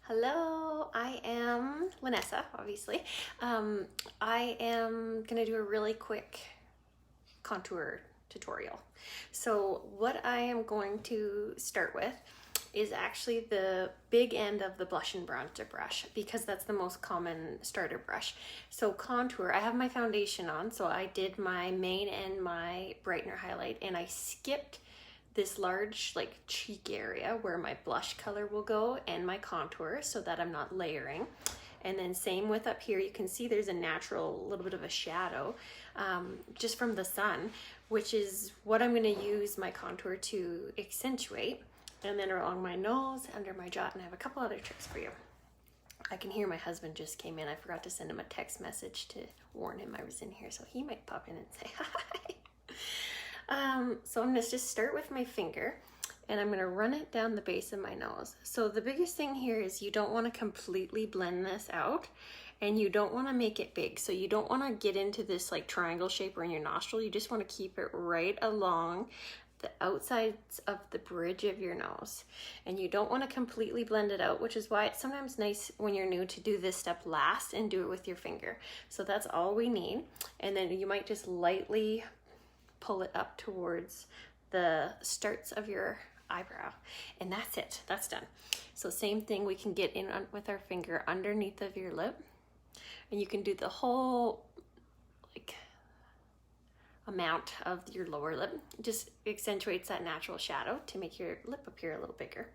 Hello, I am Vanessa, obviously. I am gonna do a really quick contour tutorial. So what I am going to start with is actually the big end of the blush and bronzer brush because that's the most common starter brush. So contour, I have my foundation on, so I did my main and my brightener highlight, and I skipped this large like cheek area where my blush color will go and my contour so that I'm not layering. And then same with up here, you can see there's a natural little bit of a shadow just from the sun, which is what I'm gonna use my contour to accentuate. And then along my nose, under my jaw, and I have a couple other tricks for you. I can hear my husband just came in. I forgot to send him a text message to warn him I was in here, so he might pop in and say hi. So I'm gonna just start with my finger and I'm gonna run it down the base of my nose. So the biggest thing here is you don't wanna completely blend this out and you don't wanna make it big. So you don't wanna get into this like triangle shape or in your nostril. You just wanna keep it right along the outsides of the bridge of your nose. And you don't wanna completely blend it out, which is why it's sometimes nice when you're new to do this step last and do it with your finger. So that's all we need. And then you might just lightly pull it up towards the starts of your eyebrow, and that's it, that's done. So same thing, we can get in with our finger underneath of your lip, and you can do the whole like amount of your lower lip. It just accentuates that natural shadow to make your lip appear a little bigger.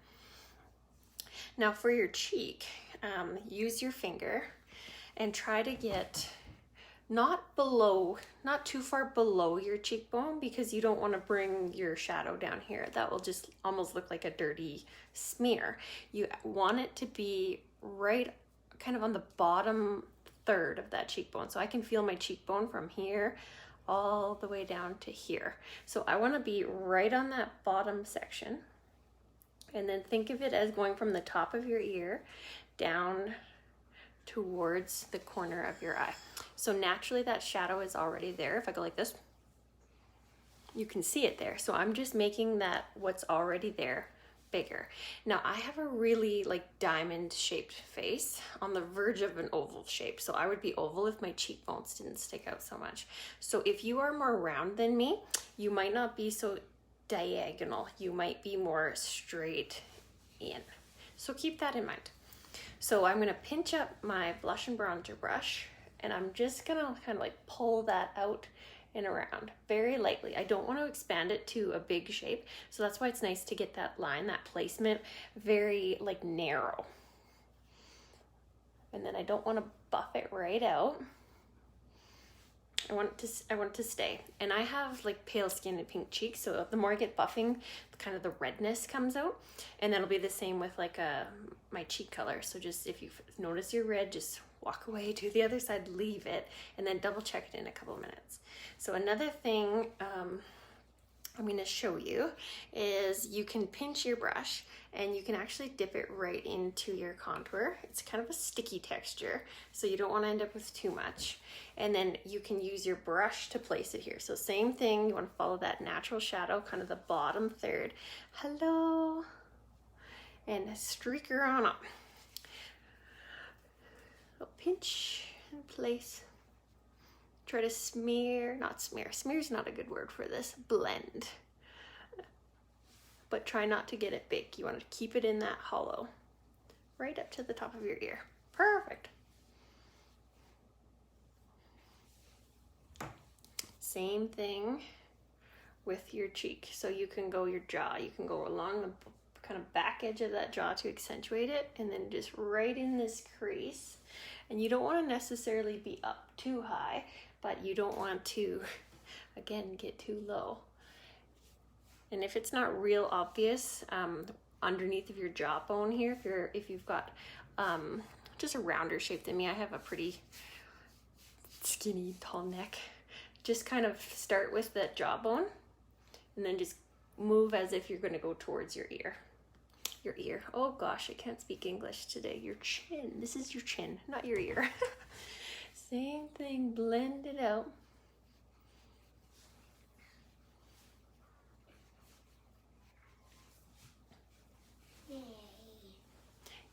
Now for your cheek, use your finger and try to get not too far below your cheekbone, because you don't want to bring your shadow down here. That will just almost look like a dirty smear. You want it to be right kind of on the bottom third of that cheekbone. So I can feel my cheekbone from here all the way down to here. So I want to be right on that bottom section. And then think of it as going from the top of your ear down towards the corner of your eye. So naturally that shadow is already there. If I go like this, you can see it there. So I'm just making that what's already there bigger. Now I have a really like diamond shaped face on the verge of an oval shape. So I would be oval if my cheekbones didn't stick out so much. So if you are more round than me, you might not be so diagonal. You might be more straight in. So keep that in mind. So I'm gonna pinch up my blush and bronzer brush, and I'm just gonna kind of like pull that out and around very lightly. I don't want to expand it to a big shape. So that's why it's nice to get that line, that placement, very like narrow. And then I don't want to buff it right out. I want it to stay. And I have like pale skin and pink cheeks, so the more I get buffing, kind of the redness comes out. And that'll be the same with like my cheek color. So just if you notice you're red, just walk away, do the other side, leave it, and then double check it in a couple of minutes. So another thing I'm going to show you is you can pinch your brush and you can actually dip it right into your contour. It's kind of a sticky texture, so you don't want to end up with too much. And then you can use your brush to place it here. So same thing, you want to follow that natural shadow, kind of the bottom third. Hello. And streak her on up. So pinch and place. Try to smear's not a good word for this, blend. But try not to get it big. You want to keep it in that hollow, right up to the top of your ear. Perfect. Same thing with your cheek. So you can go your jaw, you can go along the kind of back edge of that jaw to accentuate it, and then just right in this crease. And you don't want to necessarily be up too high, but you don't want to, again, get too low. And if it's not real obvious, underneath of your jawbone here, if you've got just a rounder shape than me, I have a pretty skinny, tall neck. Just kind of start with that jawbone, and then just move as if you're going to go towards your ear. Your ear. Oh gosh, I can't speak English today. Your chin. This is your chin, not your ear. Same thing, blend it out.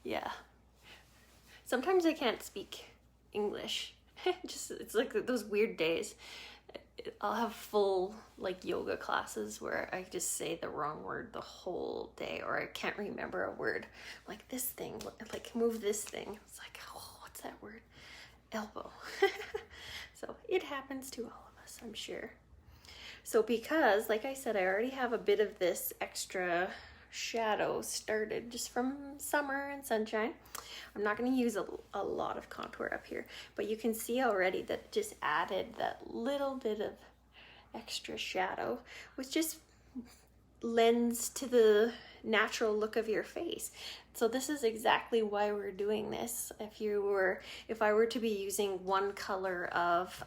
Yeah. Sometimes I can't speak English. Just, it's like those weird days. I'll have full like yoga classes where I just say the wrong word the whole day, or I can't remember a word. Like this thing, like move this thing. It's like, oh, what's that word? Elbow. So it happens to all of us, I'm sure. So because, like I said, I already have a bit of this extra shadow started just from summer and sunshine, I'm not going to use a lot of contour up here, but you can see already that just added that little bit of extra shadow, which just lends to the natural look of your face. So this is exactly why we're doing this. If I were to be using one color of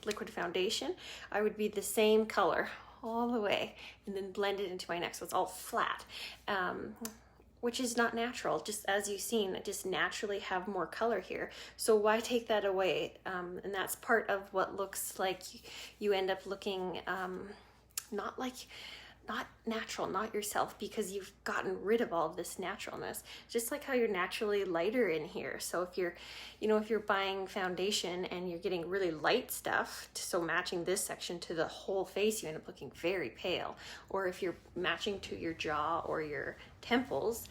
liquid foundation, I would be the same color all the way and then blend it into my neck so it's all flat, which is not natural. Just as you've seen, I just naturally have more color here, so why take that away? And that's part of what looks like you end up looking not natural, not yourself, because you've gotten rid of all of this naturalness. Just like how you're naturally lighter in here. So if you're buying foundation and you're getting really light stuff, so matching this section to the whole face, you end up looking very pale. Or if you're matching to your jaw or your temples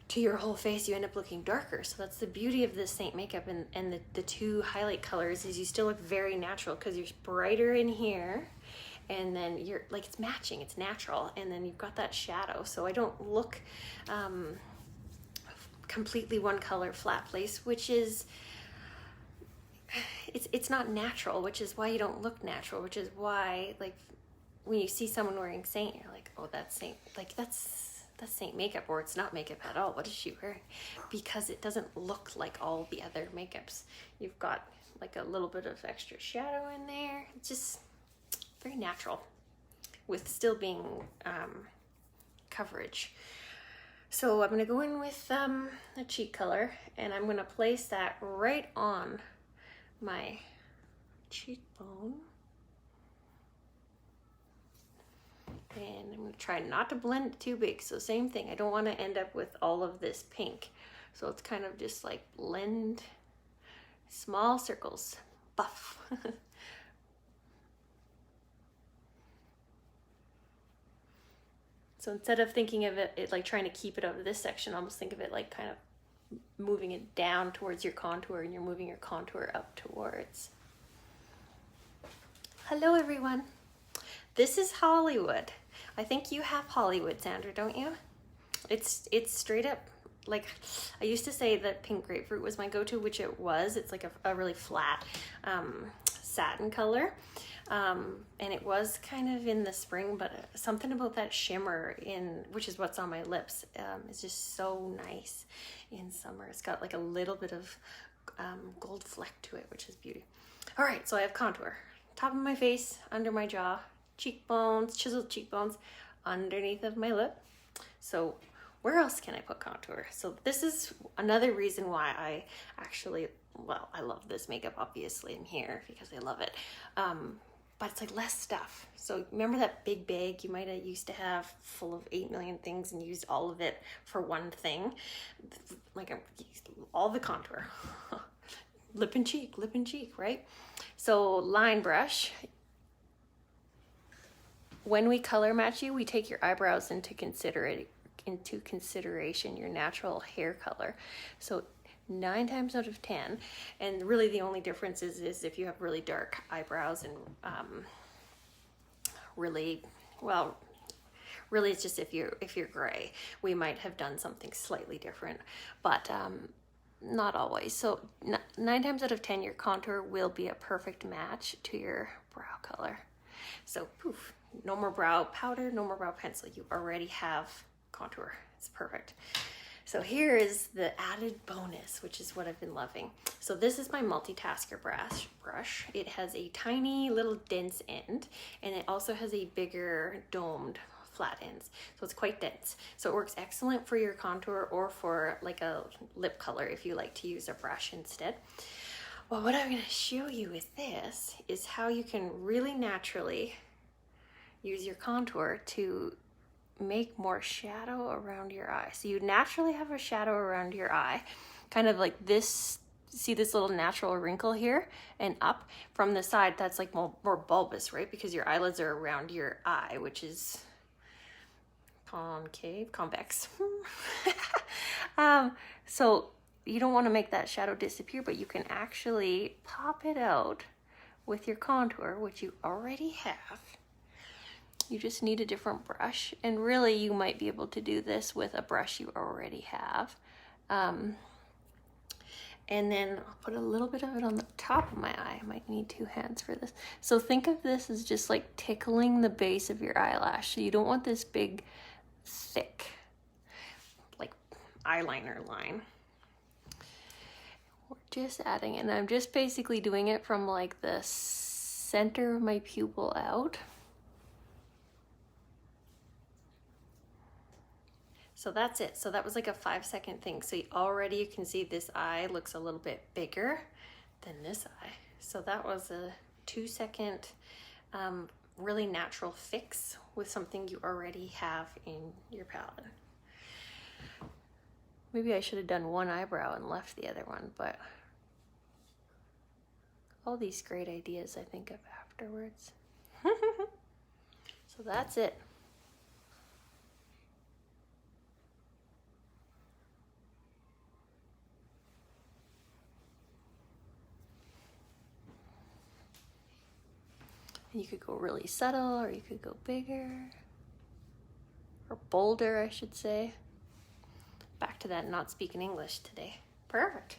to your whole face, you end up looking darker. So that's the beauty of this Seint makeup, and the two highlight colors is you still look very natural because you're brighter in here, and then you're like, it's matching, it's natural, and then you've got that shadow, so I don't look completely one color flat place, which is it's not natural, which is why you don't look natural, which is why, like, when you see someone wearing Seint, you're like, oh, that's Seint, like that's Seint makeup, or it's not makeup at all. What is she wearing? Because it doesn't look like all the other makeups. You've got like a little bit of extra shadow in there. It's just very natural with still being coverage. So I'm going to go in with a cheek color, and I'm going to place that right on my cheekbone. And I'm going to try not to blend it too big. So same thing, I don't want to end up with all of this pink. So it's kind of just like blend, small circles, buff. So instead of thinking of it like trying to keep it out of this section, almost think of it like kind of moving it down towards your contour, and you're moving your contour up towards. Hello everyone. This is Hollywood. I think you have Hollywood, Sandra, don't you? It's straight up, like, I used to say that pink grapefruit was my go-to, which it was. It's like a really flat satin color. And it was kind of in the spring, but something about that shimmer which is what's on my lips, is just so nice in summer. It's got like a little bit of gold fleck to it, which is beauty. All right, so I have contour, top of my face, under my jaw, cheekbones, chiseled cheekbones, underneath of my lip. So where else can I put contour? So this is another reason why I actually, well, I love this makeup, obviously. I'm here because I love it. But it's like less stuff. So remember that big bag you might have used to have full of 8 million things and used all of it for one thing? Like all the contour. lip and cheek, right? So line brush. When we color match you, we take your eyebrows into consideration, your natural hair color. So 9 times out of 10, and really the only difference is if you have really dark eyebrows and really it's just if you're gray, we might have done something slightly different, but not always. So 9 times out of 10, your contour will be a perfect match to your brow color. So poof, no more brow powder, no more brow pencil. You already have contour. It's perfect. So here is the added bonus, which is what I've been loving. So this is my multitasker brush. It has a tiny little dense end, and it also has a bigger domed flat ends. So it's quite dense. So it works excellent for your contour or for like a lip color if you like to use a brush instead. Well, what I'm going to show you with this is how you can really naturally use your contour to make more shadow around your eye. So you naturally have a shadow around your eye, kind of like this. See this little natural wrinkle here and up from the side, that's like more bulbous, right? Because your eyelids are around your eye, which is convex. So you don't want to make that shadow disappear, but you can actually pop it out with your contour, which you already have. You just need a different brush, and really you might be able to do this with a brush you already have. And then I'll put a little bit of it on the top of my eye. I might need 2 hands for this. So think of this as just like tickling the base of your eyelash. So you don't want this big, thick, like eyeliner line. We're just adding it, and I'm just basically doing it from like the center of my pupil out. So that's it. So that was like a 5-second thing. So already you can see this eye looks a little bit bigger than this eye. So that was a 2-second really natural fix with something you already have in your palette. Maybe I should have done one eyebrow and left the other one, but all these great ideas I think of afterwards. So that's it. You could go really subtle, or you could go bigger, or bolder, I should say. Back to that not speaking English today. Perfect.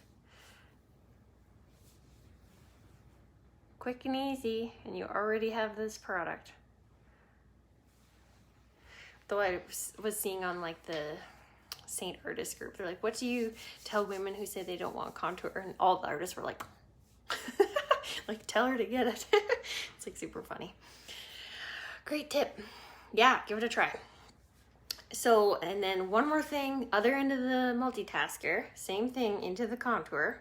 Quick and easy, and you already have this product. Though I was seeing on like the Seint artist group, they're like, what do you tell women who say they don't want contour? And all the artists were like, like, tell her to get it. It's like super funny. Great tip. Yeah, give it a try. So, and then one more thing, other end of the multitasker, same thing into the contour.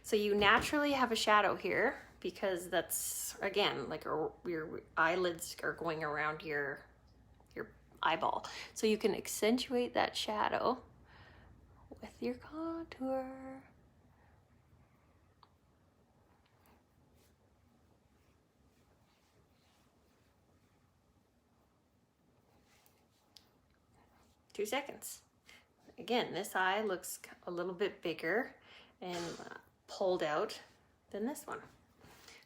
So you naturally have a shadow here because that's, again, like your eyelids are going around your eyeball. So you can accentuate that shadow with your contour. Two seconds. Again, this eye looks a little bit bigger and pulled out than this one.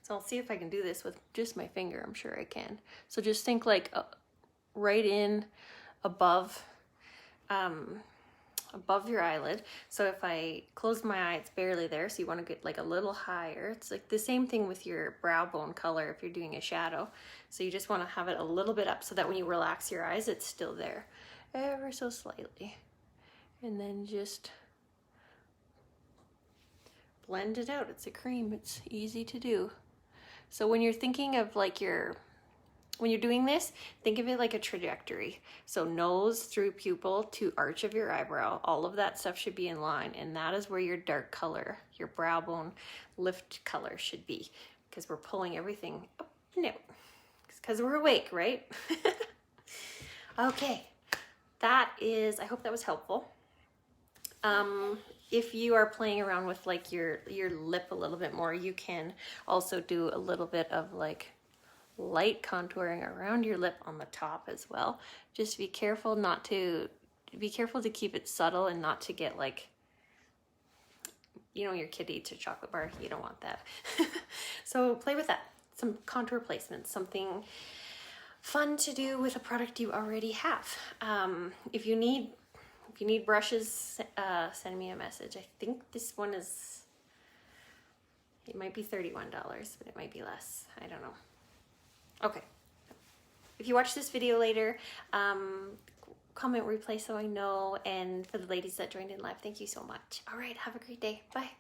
So I'll see if I can do this with just my finger. I'm sure I can. So just think like right in above your eyelid. So if I close my eye, it's barely there. So you want to get like a little higher. It's like the same thing with your brow bone color if you're doing a shadow. So you just want to have it a little bit up so that when you relax your eyes, it's still there, ever so slightly. And then just blend it out. It's a cream. It's easy to do. So when you're thinking of like when you're doing this, think of it like a trajectory. So nose through pupil to arch of your eyebrow, all of that stuff should be in line. And that is where your dark color, your brow bone lift color should be, because we're pulling everything up and out. Because we're awake, right? Okay, that is, I hope that was helpful. If you are playing around with like your lip a little bit more, you can also do a little bit of like light contouring around your lip on the top as well. Just be careful to keep it subtle and not to get like, you know, your kid eats a chocolate bar. You don't want that. So play with that. Some contour placements, something fun to do with a product you already have. If you need brushes, send me a message. I think this one it might be $31, but it might be less. I don't know. Okay. If you watch this video later, comment, replay so I know. And for the ladies that joined in live, thank you so much. All right, have a great day. Bye.